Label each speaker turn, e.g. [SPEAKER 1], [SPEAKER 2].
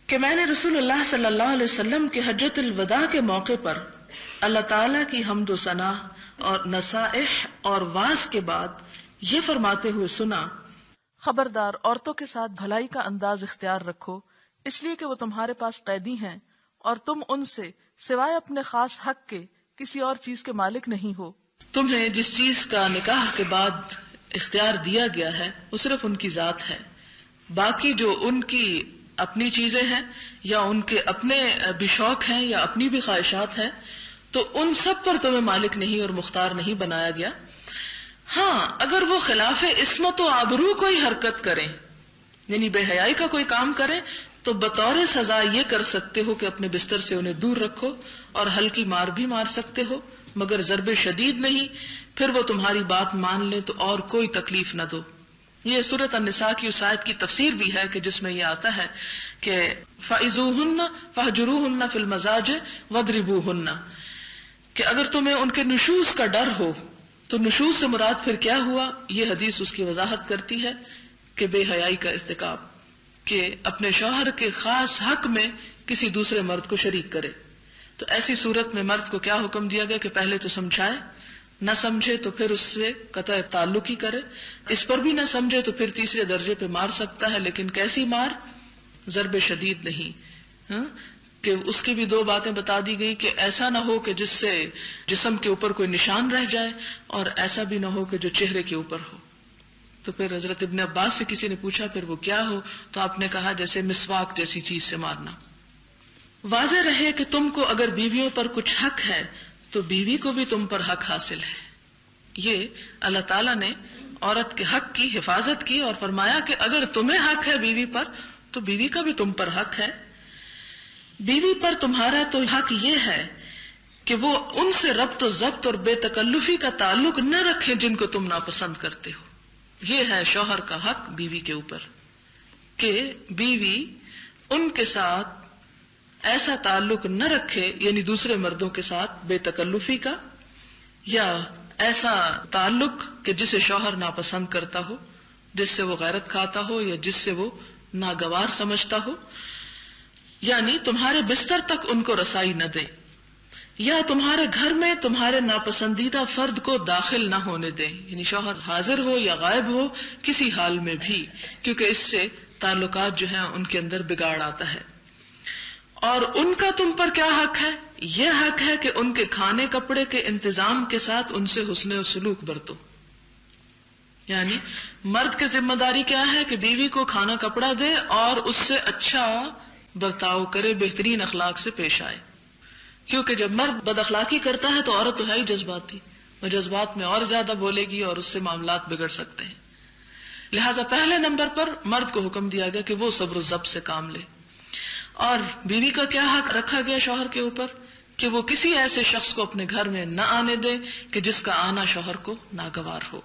[SPEAKER 1] کہ میں نے رسول اللہ صلی اللہ علیہ وسلم کے حجۃ الوداع کے موقع پر اللہ تعالیٰ کی حمد و ثنا اور نصائح اور وعظ کے بعد یہ فرماتے ہوئے سنا، خبردار عورتوں کے ساتھ بھلائی کا انداز اختیار رکھو، اس لیے کہ وہ تمہارے پاس قیدی ہیں اور تم ان سے سوائے اپنے خاص حق کے کسی اور چیز کے مالک نہیں ہو۔ تمہیں جس چیز کا نکاح کے بعد اختیار دیا گیا ہے وہ صرف ان کی ذات ہے، باقی جو ان کی اپنی چیزیں ہیں یا ان کے اپنے بھی شوق ہیں یا اپنی بھی خواہشات ہیں تو ان سب پر تمہیں مالک نہیں اور مختار نہیں بنایا گیا۔ ہاں، اگر وہ خلاف عصمت و آبرو کوئی حرکت کریں، یعنی بے حیائی کا کوئی کام کریں، تو بطور سزا یہ کر سکتے ہو کہ اپنے بستر سے انہیں دور رکھو اور ہلکی مار بھی مار سکتے ہو، مگر ضرب شدید نہیں۔ پھر وہ تمہاری بات مان لیں تو اور کوئی تکلیف نہ دو۔ یہ سورۃ النساء کی اس آیت کی تفسیر بھی ہے کہ جس میں یہ آتا ہے کہ فَإِذُوهُنَّ فَاهْجُرُوهُنَّ فِي الْمَضَاجِعِ وَاضْرِبُوهُنَّ، کہ اگر تمہیں ان کے نشوز کا ڈر ہو تو نشوز سے مراد پھر کیا ہوا؟ یہ حدیث اس کی وضاحت کرتی ہے کہ بے حیائی کا ارتکاب، کہ اپنے شوہر کے خاص حق میں کسی دوسرے مرد کو شریک کرے۔ تو ایسی صورت میں مرد کو کیا حکم دیا گیا کہ پہلے تو سمجھائے، نہ سمجھے تو پھر اس سے قطع تعلق ہی کرے، اس پر بھی نہ سمجھے تو پھر تیسرے درجے پہ مار سکتا ہے، لیکن کیسی مار؟ ضرب شدید نہیں۔ کہ اس کی بھی دو باتیں بتا دی گئی کہ ایسا نہ ہو کہ جس سے جسم کے اوپر کوئی نشان رہ جائے، اور ایسا بھی نہ ہو کہ جو چہرے کے اوپر ہو۔ تو پھر حضرت ابن عباس سے کسی نے پوچھا پھر وہ کیا ہو؟ تو آپ نے کہا جیسے مسواک جیسی چیز سے مارنا۔ واضح رہے کہ تم کو اگر بیویوں پر کچھ حق ہے تو بیوی کو بھی تم پر حق حاصل ہے۔ یہ اللہ تعالیٰ نے عورت کے حق کی حفاظت کی اور فرمایا کہ اگر تمہیں حق ہے بیوی پر تو بیوی کا بھی تم پر حق ہے۔ بیوی پر تمہارا تو حق یہ ہے کہ وہ ان سے ربط و ضبط اور بے تکلفی کا تعلق نہ رکھے جن کو تم ناپسند کرتے ہو۔ یہ ہے شوہر کا حق بیوی کے اوپر کہ بیوی ان کے ساتھ ایسا تعلق نہ رکھے، یعنی دوسرے مردوں کے ساتھ بے تکلفی کا، یا ایسا تعلق کہ جسے شوہر ناپسند کرتا ہو، جس سے وہ غیرت کھاتا ہو یا جس سے وہ ناگوار سمجھتا ہو، یعنی تمہارے بستر تک ان کو رسائی نہ دے، یا تمہارے گھر میں تمہارے ناپسندیدہ فرد کو داخل نہ ہونے دیں، یعنی شوہر حاضر ہو یا غائب ہو کسی حال میں بھی، کیونکہ اس سے تعلقات جو ہیں ان کے اندر بگاڑ آتا ہے۔ اور ان کا تم پر کیا حق ہے؟ یہ حق ہے کہ ان کے کھانے کپڑے کے انتظام کے ساتھ ان سے حسن و سلوک برتو۔ یعنی مرد کی ذمہ داری کیا ہے کہ بیوی کو کھانا کپڑا دے اور اس سے اچھا برتاؤ کرے، بہترین اخلاق سے پیش آئے، کیونکہ جب مرد بد اخلاقی کرتا ہے تو عورت تو ہے ہی جذباتی، وہ جذبات میں اور زیادہ بولے گی اور اس سے معاملات بگڑ سکتے ہیں۔ لہٰذا پہلے نمبر پر مرد کو حکم دیا گیا کہ وہ صبر و ضبط سے کام لے۔ اور بیوی کا کیا حق رکھا گیا شوہر کے اوپر؟ کہ وہ کسی ایسے شخص کو اپنے گھر میں نہ آنے دے کہ جس کا آنا شوہر کو ناگوار ہو۔